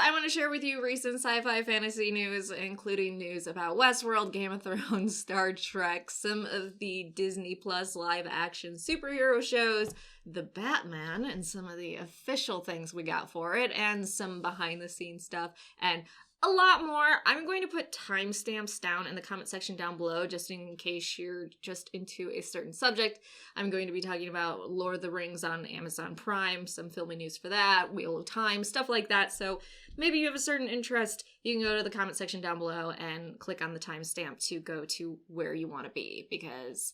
I want to share with you recent sci-fi fantasy news, including news about Westworld, Game of Thrones, Star Trek, some of the Disney Plus live-action superhero shows, the Batman, and some of the official things we got for it, and some behind-the-scenes stuff, and a lot more. I'm going to put timestamps down in the comment section down below, just in case you're just into a certain subject. I'm going to be talking about Lord of the Rings on Amazon Prime, some filming news for that, Wheel of Time, stuff like that. So maybe you have a certain interest, you can go to the comment section down below and click on the timestamp to go to where you want to be, because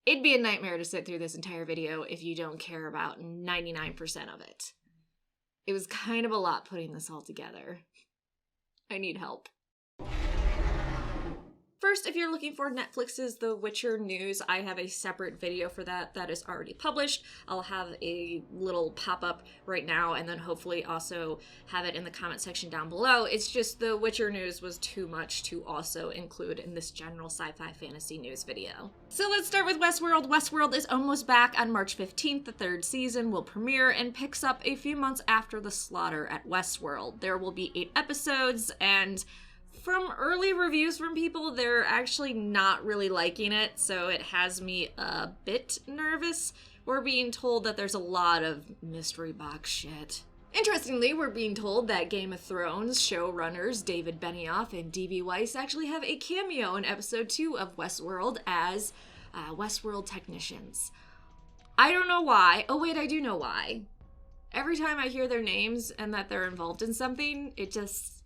it'd be a nightmare to sit through this entire video if you don't care about 99% of it. It was kind of a lot putting this all together. I need help. First, if you're looking for Netflix's The Witcher news, I have a separate video for that is already published. I'll have a little pop-up right now and then hopefully also have it in the comment section down below. It's just The Witcher news was too much to also include in this general sci-fi fantasy news video. So let's start with Westworld. Westworld is almost back on March 15th. The third season will premiere and picks up a few months after the slaughter at Westworld. There will be 8 episodes, and from early reviews from people, they're actually not really liking it, so it has me a bit nervous. We're being told that there's a lot of mystery box shit. Interestingly, we're being told that Game of Thrones showrunners David Benioff and D.B. Weiss actually have a cameo in episode 2 of Westworld as Westworld technicians. I don't know why. Oh wait, I do know why. Every time I hear their names and that they're involved in something, it just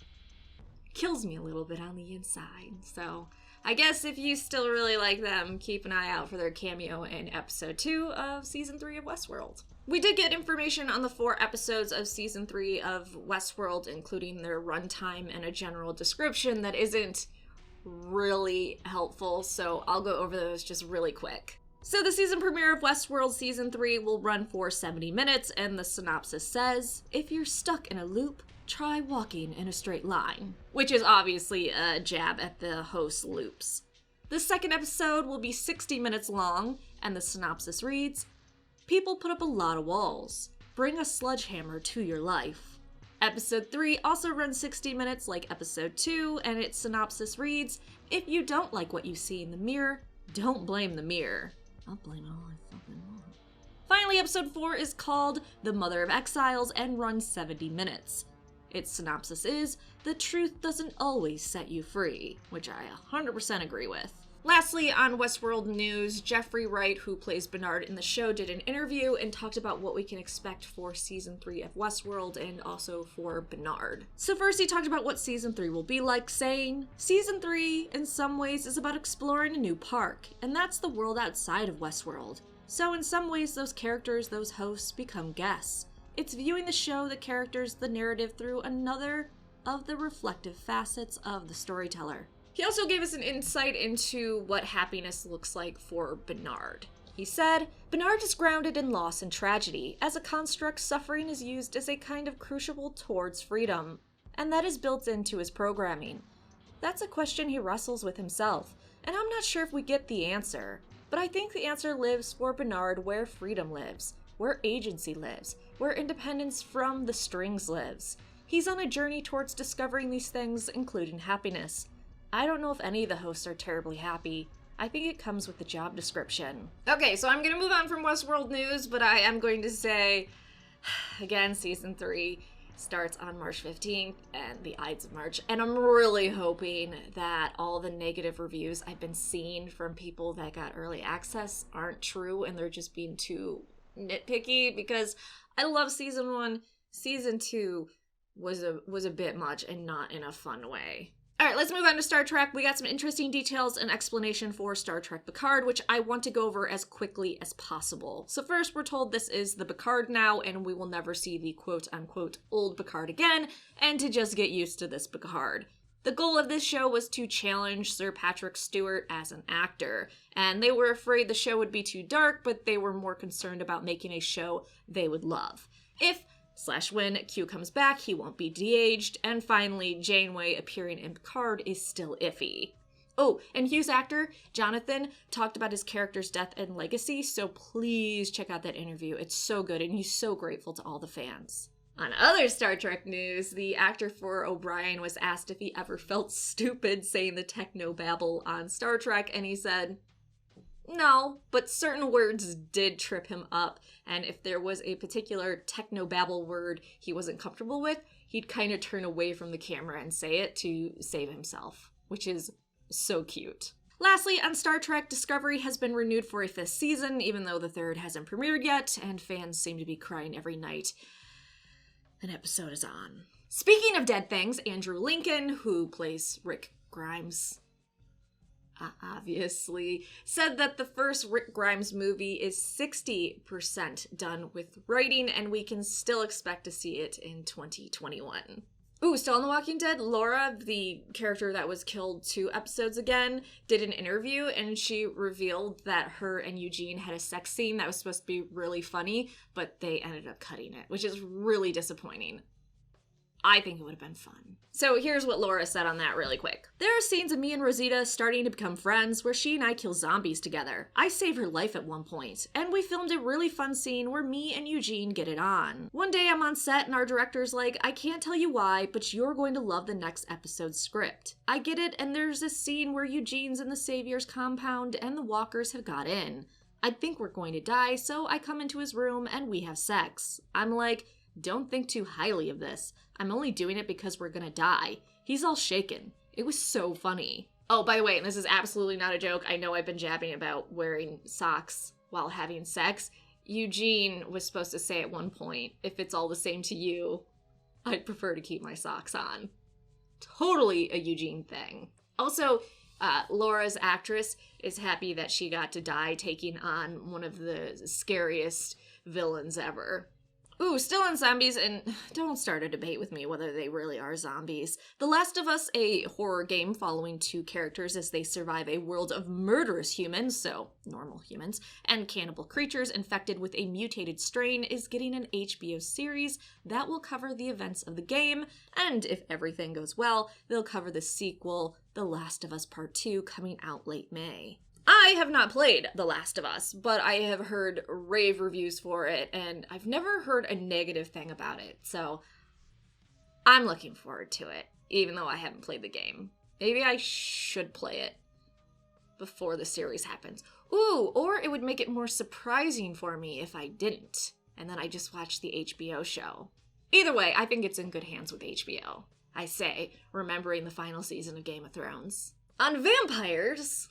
kills me a little bit on the inside. So I guess if you still really like them, keep an eye out for their cameo in episode 2 of season 3 of Westworld. We did get information on the 4 episodes of season 3 of Westworld, including their runtime and a general description that isn't really helpful, so I'll go over those just really quick. So the season premiere of Westworld Season 3 will run for 70 minutes, and the synopsis says, if you're stuck in a loop, try walking in a straight line, which is obviously a jab at the host's loops. The second episode will be 60 minutes long, and the synopsis reads, people put up a lot of walls. Bring a sledgehammer to your life. Episode 3 also runs 60 minutes like episode 2, and its synopsis reads, if you don't like what you see in the mirror, don't blame the mirror. I'll blame it all I fucking want. Finally, episode 4 is called The Mother of Exiles and runs 70 minutes. Its synopsis is, the truth doesn't always set you free, which I 100% agree with. Lastly, on Westworld news, Jeffrey Wright, who plays Bernard in the show, did an interview and talked about what we can expect for season 3 of Westworld and also for Bernard. So first he talked about what season 3 will be like, saying, season 3 in some ways is about exploring a new park, and that's the world outside of Westworld. So in some ways those characters, those hosts, become guests. It's viewing the show, the characters, the narrative through another of the reflective facets of the storyteller. He also gave us an insight into what happiness looks like for Bernard. He said, Bernard is grounded in loss and tragedy. As a construct, suffering is used as a kind of crucible towards freedom, and that is built into his programming. That's a question he wrestles with himself, and I'm not sure if we get the answer, but I think the answer lives for Bernard where freedom lives, where agency lives, where independence from the strings lives. He's on a journey towards discovering these things, including happiness. I don't know if any of the hosts are terribly happy. I think it comes with the job description. Okay, so I'm gonna move on from Westworld news, but I am going to say, again, season 3 starts on March 15th and the Ides of March, and I'm really hoping that all the negative reviews I've been seeing from people that got early access aren't true and they're just being too nitpicky, because I love season 1. Season 2 was a bit much and not in a fun way. Alright, let's move on to Star Trek. We got some interesting details and explanation for Star Trek Picard, which I want to go over as quickly as possible. So first, we're told this is the Picard now, and we will never see the quote-unquote old Picard again, and to just get used to this Picard. The goal of this show was to challenge Sir Patrick Stewart as an actor, and they were afraid the show would be too dark, but they were more concerned about making a show they would love. When Q comes back, he won't be de-aged, and finally, Janeway appearing in Picard is still iffy. Oh, and Hugh's actor, Jonathan, talked about his character's death and legacy, so please check out that interview. It's so good, and he's so grateful to all the fans. On other Star Trek news, the actor for O'Brien was asked if he ever felt stupid saying the techno-babble on Star Trek, and he said, no, but certain words did trip him up, and if there was a particular techno-babble word he wasn't comfortable with, he'd kind of turn away from the camera and say it to save himself, which is so cute. Lastly, on Star Trek, Discovery has been renewed for a 5th season, even though the 3rd hasn't premiered yet, and fans seem to be crying every night an episode is on. Speaking of dead things, Andrew Lincoln, who plays Rick Grimes, obviously, said that the first Rick Grimes movie is 60% done with writing, and we can still expect to see it in 2021. Ooh, still on The Walking Dead, Laura, the character that was killed 2 episodes again, did an interview, and she revealed that her and Eugene had a sex scene that was supposed to be really funny, but they ended up cutting it, which is really disappointing. I think it would have been fun. So here's what Laura said on that really quick. There are scenes of me and Rosita starting to become friends where she and I kill zombies together. I save her life at one point, and we filmed a really fun scene where me and Eugene get it on. One day I'm on set and our director's like, I can't tell you why, but you're going to love the next episode's script. I get it, and there's a scene where Eugene's in the Savior's compound and the walkers have got in. I think we're going to die, so I come into his room and we have sex. I'm like, don't think too highly of this. I'm only doing it because we're gonna die. He's all shaken. It was so funny. Oh, by the way, and this is absolutely not a joke, I know I've been jabbing about wearing socks while having sex. Eugene was supposed to say at one point, if it's all the same to you, I'd prefer to keep my socks on. Totally a Eugene thing. Also, Laura's actress is happy that she got to die taking on one of the scariest villains ever. Ooh, still on zombies, and don't start a debate with me whether they really are zombies. The Last of Us, a horror game following 2 characters as they survive a world of murderous humans, so normal humans, and cannibal creatures infected with a mutated strain, is getting an HBO series that will cover the events of the game, and if everything goes well, they'll cover the sequel, The Last of Us Part 2, coming out late May. I have not played The Last of Us, but I have heard rave reviews for it, and I've never heard a negative thing about it, so I'm looking forward to it, even though I haven't played the game. Maybe I should play it before the series happens. Ooh, or it would make it more surprising for me if I didn't, and then I just watched the HBO show. Either way, I think it's in good hands with HBO. I say, remembering the final season of Game of Thrones. On vampires,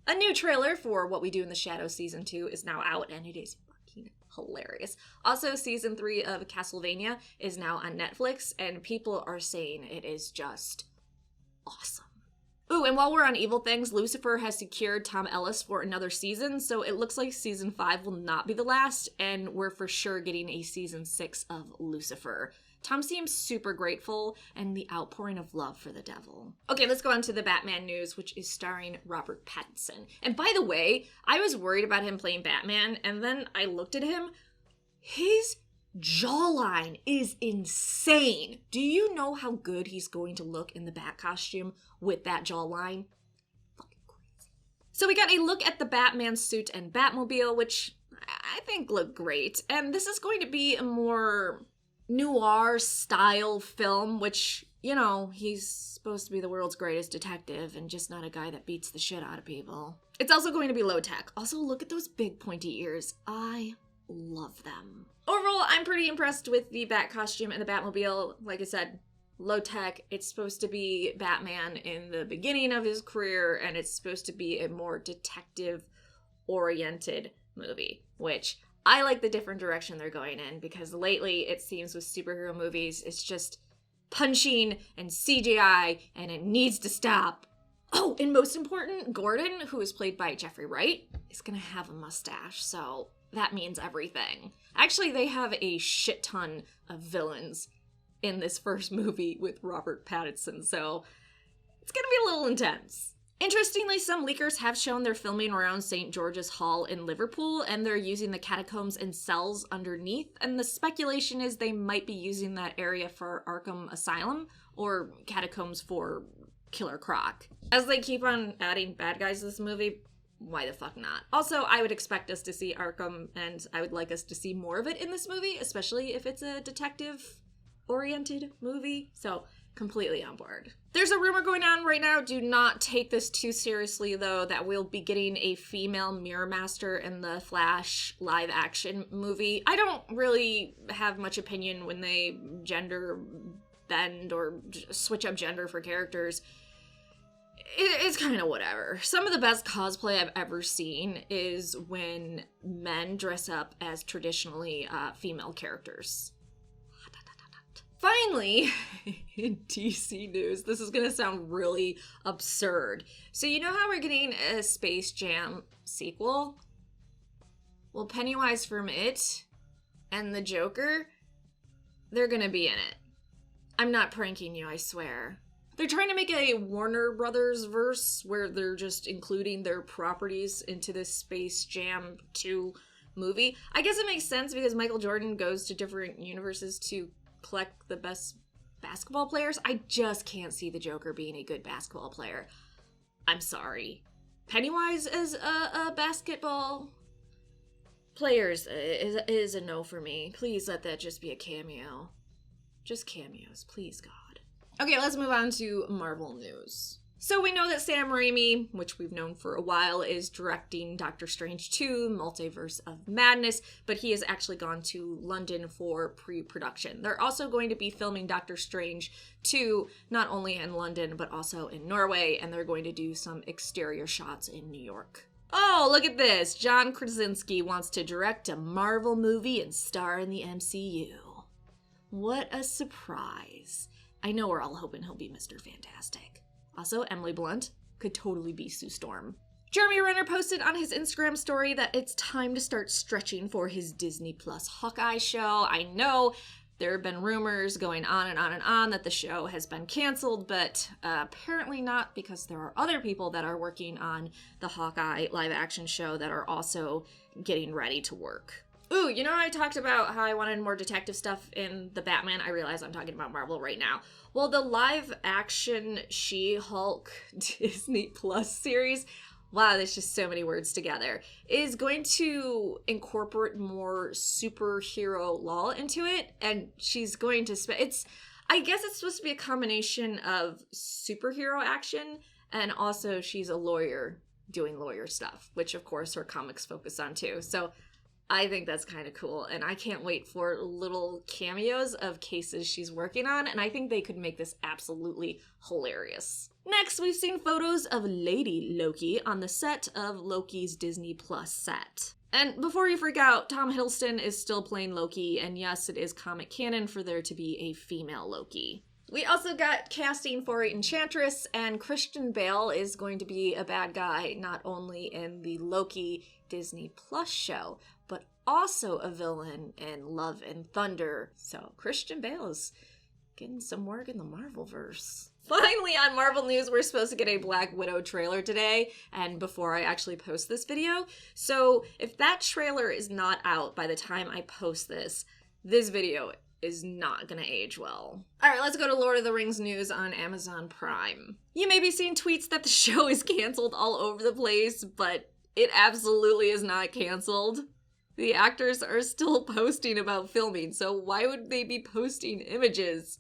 a new trailer for What We Do in the Shadows Season 2 is now out, and it is fucking hilarious. Also, Season 3 of Castlevania is now on Netflix, and people are saying it is just awesome. Ooh, and while we're on evil things, Lucifer has secured Tom Ellis for another season, so it looks like Season 5 will not be the last, and we're for sure getting a Season 6 of Lucifer. Tom seems super grateful, and the outpouring of love for the devil. Okay, let's go on to the Batman news, which is starring Robert Pattinson. And by the way, I was worried about him playing Batman, and then I looked at him. His jawline is insane. Do you know how good he's going to look in the Bat costume with that jawline? Fucking crazy. So we got a look at the Batman suit and Batmobile, which I think look great. And this is going to be a more noir style film, which, you know, he's supposed to be the world's greatest detective and just not a guy that beats the shit out of people. It's also going to be low tech. Also, look at those big pointy ears. I love them. Overall, I'm pretty impressed with the Bat costume and the Batmobile. Like I said, low tech. It's supposed to be Batman in the beginning of his career, and it's supposed to be a more detective oriented movie, which I like the different direction they're going in, because lately it seems with superhero movies, it's just punching and CGI, and it needs to stop. Oh, and most important, Gordon, who is played by Jeffrey Wright, is gonna have a mustache, so that means everything. Actually, they have a shit ton of villains in this first movie with Robert Pattinson, so it's gonna be a little intense. Interestingly, some leakers have shown they're filming around St. George's Hall in Liverpool, and they're using the catacombs and cells underneath, and the speculation is they might be using that area for Arkham Asylum, or catacombs for Killer Croc. As they keep on adding bad guys to this movie, why the fuck not? Also, I would expect us to see Arkham, and I would like us to see more of it in this movie, especially if it's a detective-oriented movie. So, completely on board. There's a rumor going on right now, do not take this too seriously though, that we'll be getting a female Mirror Master in the Flash live action movie. I don't really have much opinion when they gender bend or switch up gender for characters. It's kind of whatever. Some of the best cosplay I've ever seen is when men dress up as traditionally female characters. Finally, in DC news, this is going to sound really absurd. So you know how we're getting a Space Jam sequel? Well, Pennywise from It and the Joker, they're going to be in it. I'm not pranking you, I swear. They're trying to make a Warner Brothers verse where they're just including their properties into this Space Jam 2 movie. I guess it makes sense because Michael Jordan goes to different universes to collect the best basketball players. I just can't see the Joker being a good basketball player. I'm sorry. Pennywise as a basketball players is a no for me. Please let that just be a cameo. Just cameos, please, God. Okay, let's move on to Marvel news. So we know that Sam Raimi, which we've known for a while, is directing Doctor Strange 2, Multiverse of Madness, but he has actually gone to London for pre-production. They're also going to be filming Doctor Strange 2, not only in London, but also in Norway, and they're going to do some exterior shots in New York. Oh, look at this! John Krasinski wants to direct a Marvel movie and star in the MCU. What a surprise. I know we're all hoping he'll be Mr. Fantastic. Also, Emily Blunt could totally be Sue Storm. Jeremy Renner posted on his Instagram story that it's time to start stretching for his Disney Plus Hawkeye show. I know there have been rumors going on and on and on that the show has been canceled, but apparently not, because there are other people that are working on the Hawkeye live action show that are also getting ready to work. Ooh, you know I talked about how I wanted more detective stuff in the Batman? I realize I'm talking about Marvel right now. Well, the live-action She-Hulk Disney Plus series, wow, there's just so many words together, is going to incorporate more superhero law into it, and she's going to I guess it's supposed to be a combination of superhero action, and also she's a lawyer doing lawyer stuff, which of course her comics focus on too. So I think that's kind of cool, and I can't wait for little cameos of cases she's working on, and I think they could make this absolutely hilarious. Next, we've seen photos of Lady Loki on the set of Loki's Disney Plus set. And before you freak out, Tom Hiddleston is still playing Loki, and yes, it is comic canon for there to be a female Loki. We also got casting for Enchantress, and Christian Bale is going to be a bad guy, not only in the Loki Disney Plus show, but also a villain in Love and Thunder. So Christian Bale is getting some work in the Marvelverse. Finally, on Marvel news, we're supposed to get a Black Widow trailer today, and before I actually post this video. So if that trailer is not out by the time I post this video is not gonna age well. Alright, let's go to Lord of the Rings news on Amazon Prime. You may be seeing tweets that the show is canceled all over the place, but it absolutely is not canceled. The actors are still posting about filming, so why would they be posting images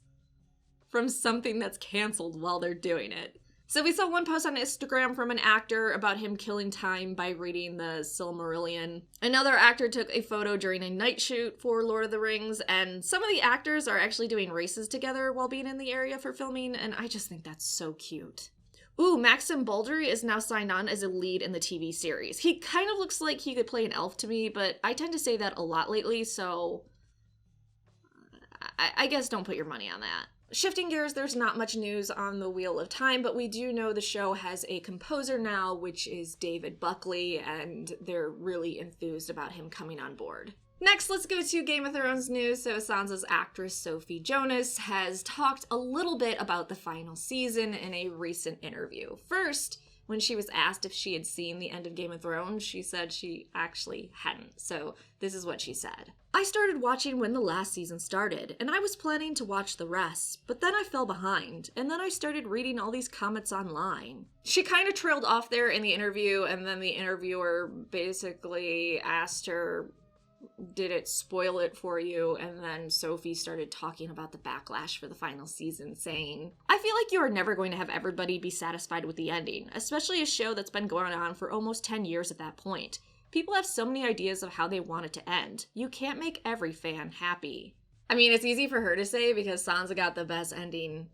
from something that's canceled while they're doing it? So we saw one post on Instagram from an actor about him killing time by reading the Silmarillion. Another actor took a photo during a night shoot for Lord of the Rings, and some of the actors are actually doing races together while being in the area for filming, and I just think that's so cute. Ooh, Maxim Baldry is now signed on as a lead in the TV series. He kind of looks like he could play an elf to me, but I tend to say that a lot lately, so I guess don't put your money on that. Shifting gears, there's not much news on the Wheel of Time, but we do know the show has a composer now, which is David Buckley, and they're really enthused about him coming on board. Next, let's go to Game of Thrones news. So Sansa's actress Sophie Jonas has talked a little bit about the final season in a recent interview. First, When she was asked if she had seen the end of Game of Thrones, she said she actually hadn't. So this is what she said. I started watching when the last season started, and I was planning to watch the rest, but then I fell behind, and then I started reading all these comments online. She kind of trailed off there in the interview, and then the interviewer basically asked her, did it spoil it for you? And then Sophie started talking about the backlash for the final season, saying, I feel like you are never going to have everybody be satisfied with the ending, especially a show that's been going on for almost 10 years at that point. People have so many ideas of how they want it to end. You can't make every fan happy. I mean, it's easy for her to say because Sansa got the best ending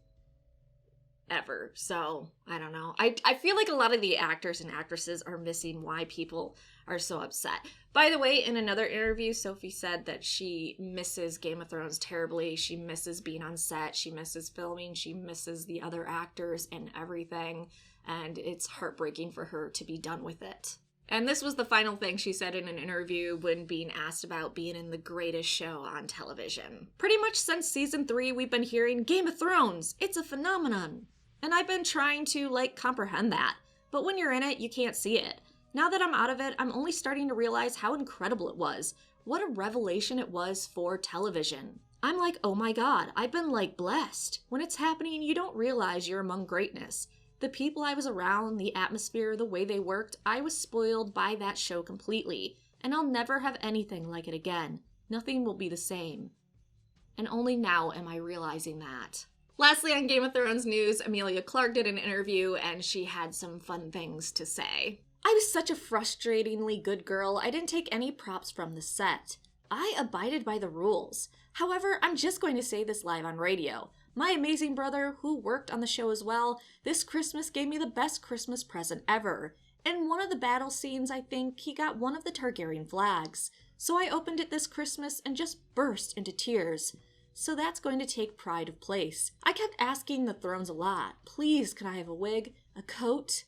ever, so I don't know. I feel like a lot of the actors and actresses are missing why people are so upset. By the way, in another interview, Sophie said that she misses Game of Thrones terribly. She misses being on set. She misses filming. She misses the other actors and everything. And it's heartbreaking for her to be done with it. And this was the final thing she said in an interview when being asked about being in the greatest show on television. Pretty much since season 3, we've been hearing Game of Thrones. It's a phenomenon. And I've been trying to, comprehend that. But when you're in it, you can't see it. Now that I'm out of it, I'm only starting to realize how incredible it was. What a revelation it was for television. I'm like, oh my god, I've been, blessed. When it's happening, you don't realize you're among greatness. The people I was around, the atmosphere, the way they worked, I was spoiled by that show completely. And I'll never have anything like it again. Nothing will be the same. And only now am I realizing that. Lastly, on Game of Thrones news, Emilia Clarke did an interview and she had some fun things to say. I was such a frustratingly good girl, I didn't take any props from the set. I abided by the rules. However, I'm just going to say this live on radio. My amazing brother, who worked on the show as well, this Christmas gave me the best Christmas present ever. In one of the battle scenes, I think, he got one of the Targaryen flags. So I opened it this Christmas and just burst into tears. So that's going to take pride of place. I kept asking the Thrones a lot. Please, can I have a wig? A coat?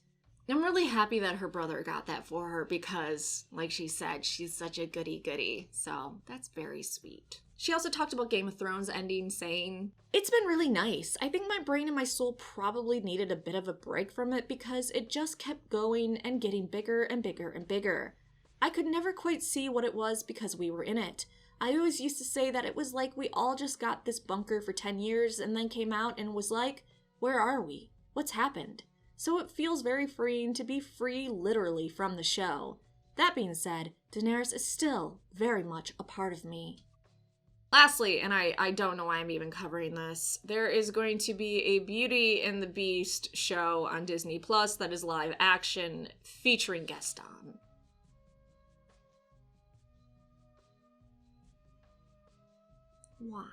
I'm really happy that her brother got that for her because, like she said, she's such a goody-goody. So that's very sweet. She also talked about Game of Thrones ending, saying, it's been really nice. I think my brain and my soul probably needed a bit of a break from it because it just kept going and getting bigger and bigger and bigger. I could never quite see what it was because we were in it. I always used to say that it was like we all just got this bunker for 10 years and then came out and was like, where are we? What's happened? So it feels very freeing to be free literally from the show. That being said, Daenerys is still very much a part of me. Lastly, and I don't know why I'm even covering this, there is going to be a Beauty and the Beast show on Disney Plus that is live action featuring Gaston. Why?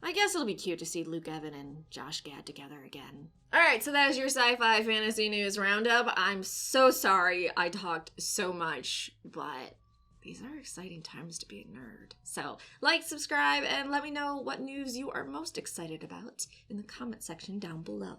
I guess it'll be cute to see Luke Evans and Josh Gad together again. Alright, so that is your sci-fi fantasy news roundup. I'm so sorry I talked so much, but these are exciting times to be a nerd. So, subscribe, and let me know what news you are most excited about in the comment section down below.